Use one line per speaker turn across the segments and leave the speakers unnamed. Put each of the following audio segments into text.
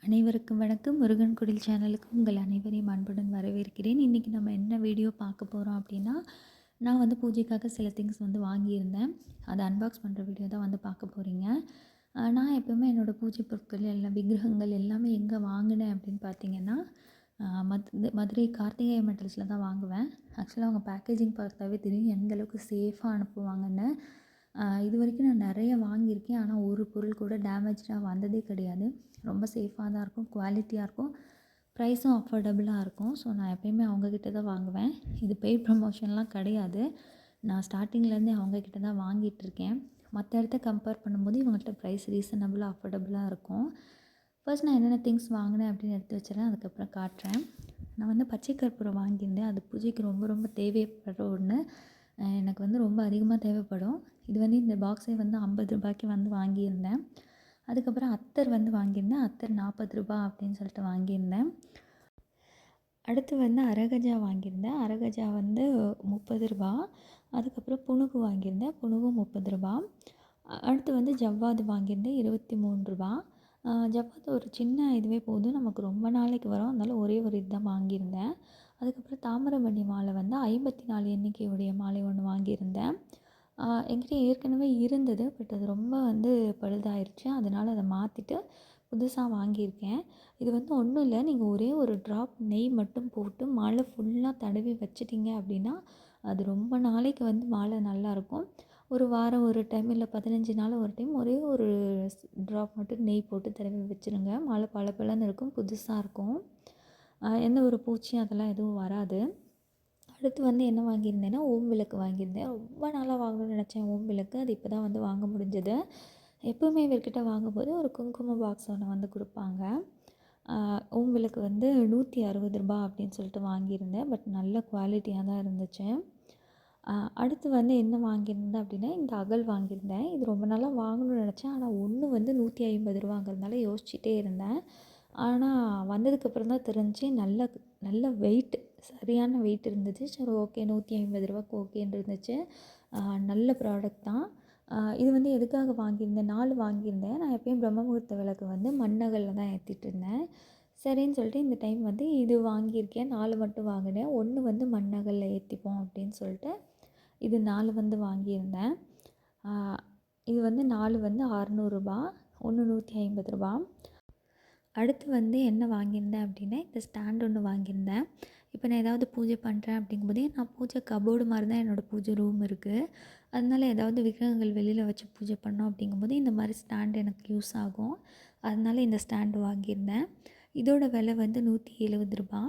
அனைவருக்கும் வணக்கம். முருகன் குடில் சேனலுக்கு உங்கள் அனைவரையும் அன்புடன் வரவேற்கிறேன். இன்றைக்கி நம்ம என்ன வீடியோ பார்க்க போகிறோம் அப்படின்னா, நான் வந்து பூஜைக்காக சில திங்ஸ் வந்து வாங்கியிருந்தேன். அதை அன்பாக்ஸ் பண்ணுற வீடியோ தான் வந்து பார்க்க போகிறீங்க. நான் எப்போவுமே என்னோடய பூஜை பொருட்கள் எல்லாம் விக்கிரகங்கள் எல்லாமே எங்கே வாங்கினேன் அப்படின்னு பார்த்தீங்கன்னா, மதுரை கார்த்திகேய மெட்டல்ஸில் தான் வாங்குவேன். ஆக்சுவலாக அவங்க பேக்கேஜிங் பார்த்தாவே தெரியும் எந்த அளவுக்கு சேஃபாக அனுப்புவாங்கன்னு. இது வரைக்கும் நான் நிறைய வாங்கியிருக்கேன். ஆனால் ஒரு பொருள் கூட டேமேஜாக வந்ததே கிடையாது. ரொம்ப சேஃபாக தான் இருக்கும், குவாலிட்டியாக இருக்கும், ப்ரைஸும் அஃபோர்டபுளாக இருக்கும். ஸோ நான் எப்போயுமே அவங்கக்கிட்ட தான் வாங்குவேன். இது பெய்ட் ப்ரமோஷன்லாம் கிடையாது. நான் ஸ்டார்டிங்லேருந்தே அவங்கக்கிட்ட தான் வாங்கிட்டுருக்கேன். மற்ற இடத்த கம்பேர் பண்ணும்போது இவங்கள்ட்ட ப்ரைஸ் ரீசனபுளாக அஃபோர்டபுளாக இருக்கும். ஃபர்ஸ்ட் நான் என்னென்ன திங்ஸ் வாங்கினேன் அப்படின்னு எடுத்து வச்சுறேன், அதுக்கப்புறம் காட்டுறேன். நான் வந்து பச்சை கற்பூரம் வாங்கியிருந்தேன். அது பூஜைக்கு ரொம்ப ரொம்ப தேவைப்படுற ஒன்று. எனக்கு வந்து ரொம்ப அதிகமாக தேவைப்படும். இது வந்து இந்த பாக்ஸே வந்து ரூ. 50 வந்து வாங்கியிருந்தேன். அதுக்கப்புறம் அத்தர் வந்து வாங்கியிருந்தேன். அத்தர் ரூ. 40 அப்படின்னு சொல்லிட்டு வாங்கியிருந்தேன். அடுத்து வந்து அரகஜா வாங்கியிருந்தேன். அரகஜா வந்து ரூ. 30. அதுக்கப்புறம் புனுகு வாங்கியிருந்தேன். புனுகும் ரூ. 30. அடுத்து வந்து ஜவ்வாது வாங்கியிருந்தேன் ரூ. 23. ஜவ்வாது ஒரு சின்ன இதுவே போதும், நமக்கு ரொம்ப நாளைக்கு வரும். அதனால ஒரே ஒரு இதுதான் வாங்கியிருந்தேன். அதுக்கப்புறம் தாமிரபரணி மாலை வந்து 54 எண்ணிக்கையுடைய மாலை ஒன்று வாங்கியிருந்தேன். என்கிட்ட ஏற்கனவே இருந்தது. பட் அது ரொம்ப வந்து பழுதாயிருச்சு. அதனால் அதை மாற்றிட்டு புதுசாக வாங்கியிருக்கேன். இது வந்து ஒன்றும் இல்லை, நீங்கள் ஒரே ஒரு ட்ராப் நெய் மட்டும் போட்டு மாலை ஃபுல்லாக தடவி வச்சிட்டிங்க அப்படின்னா அது ரொம்ப நாளைக்கு வந்து மாலை நல்லாயிருக்கும். ஒரு வாரம் ஒரு டைம், இல்லை 15 நாள் ஒரு டைம் ஒரே ஒரு ட்ராப் மட்டும் நெய் போட்டு தடவி வச்சுருங்க. மாலை பளபளன்னு இருக்கும், புதுசாக இருக்கும். எந்த ஒரு பூச்சியும் அதெல்லாம் எதுவும் வராது. அடுத்து வந்து என்ன வாங்கியிருந்தேன்னா, ஓம் விளக்கு வாங்கியிருந்தேன். ரொம்ப நாளாக வாங்கணும்னு நினச்சேன் ஓம் விளக்கு. அது இப்போ தான் வந்து வாங்க முடிஞ்சது. எப்போவுமே இவர்கிட்ட வாங்கும்போது ஒரு குங்கும பாக்ஸ் ஒன்று வந்து கொடுப்பாங்க. ஓம் விளக்கு வந்து ரூ. 160 அப்படின்னு சொல்லிட்டு வாங்கியிருந்தேன். பட் நல்ல குவாலிட்டியாக தான் இருந்துச்சு. அடுத்து வந்து என்ன வாங்கியிருந்தேன் அப்படின்னா, இந்த அகல் வாங்கியிருந்தேன். இது ரொம்ப நாளாக வாங்கணும்னு நினச்சேன். ஆனால் ஒன்று வந்து ரூ. 150ங்கிறதுனால யோசிச்சுட்டே இருந்தேன். ஆனால் வந்ததுக்கப்புறம் தான் தெரிஞ்சு நல்ல வெயிட், சரியான வெயிட் இருந்துச்சு. சரி ஓகே, ரூ. 150க்கு ஓகேன்னு இருந்துச்சு. நல்ல ப்ராடக்ட் தான். இது வந்து எதுக்காக வாங்கியிருந்தேன், 4 வாங்கியிருந்தேன். நான் எப்பயும் பிரம்ம முகூர்த்த விளக்கு வந்து மண்ணகலில் தான் ஏற்றிட்டு இருந்தேன். சரின்னு சொல்லிட்டு இந்த டைம் வந்து இது வாங்கியிருக்கேன். 4 மட்டும் வாங்கினேன். 1 வந்து மண்ணகலில் ஏற்றிப்போம் அப்படின்னு சொல்லிட்டு இது 4 வந்து வாங்கியிருந்தேன். இது வந்து 4 வந்து ரூ. 600, 1 ரூ. 150. அடுத்து வந்து என்ன வாங்கியிருந்தேன் அப்படின்னா, இந்த ஸ்டாண்ட் ஒன்று வாங்கியிருந்தேன். இப்போ நான் ஏதாவது பூஜை பண்ணுறேன் அப்படிங்கும்போதே, நான் பூஜை கபோர்டு மாதிரி தான் என்னோடய பூஜை ரூம் இருக்குது. அதனால ஏதாவது விக்கிரகங்கள் வெளியில் வச்சு பூஜை பண்ணோம் அப்படிங்கும்போது இந்த மாதிரி ஸ்டாண்ட் எனக்கு யூஸ் ஆகும். அதனால இந்த ஸ்டாண்டு வாங்கியிருந்தேன். இதோட விலை வந்து ரூ. 170.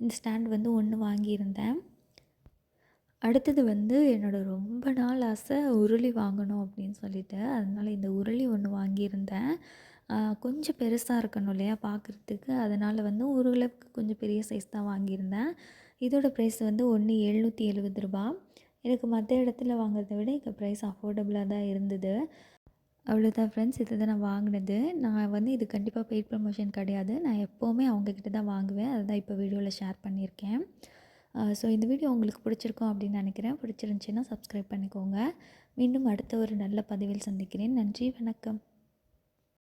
இந்த ஸ்டாண்ட் வந்து 1 வாங்கியிருந்தேன். அடுத்தது வந்து என்னோடய ரொம்ப நாள் ஆசை, உருளி வாங்கணும் அப்படின்னு சொல்லிட்டு. அதனால இந்த உருளி ஒன்று வாங்கியிருந்தேன். கொஞ்சம் பெருசாக இருக்கணும் இல்லையா பார்க்குறதுக்கு, அதனால் வந்து ஓரளவுக்கு கொஞ்சம் பெரிய சைஸ் தான் வாங்கியிருந்தேன். இதோட ப்ரைஸ் வந்து ஒன்று ரூ. 770. எனக்கு மற்ற இடத்துல வாங்குறத விட இங்கே ப்ரைஸ் அஃபோர்டபுளாக தான் இருந்தது. அவ்வளோதான் ஃப்ரெண்ட்ஸ், இதை தான் நான் வாங்கினது. நான் வந்து இது கண்டிப்பாக பெய்ட் ப்ரமோஷன் கிடையாது. நான் எப்போவுமே அவங்கக்கிட்ட தான் வாங்குவேன். அதுதான் இப்போ வீடியோவில் ஷேர் பண்ணியிருக்கேன். ஸோ இந்த வீடியோ உங்களுக்கு பிடிச்சிருக்கும் அப்படின்னு நினைக்கிறேன். பிடிச்சிருந்துச்சின்னா சப்ஸ்கிரைப் பண்ணிக்கோங்க. மீண்டும் அடுத்த ஒரு நல்ல பதிவில் சந்திக்கிறேன். நன்றி, வணக்கம்.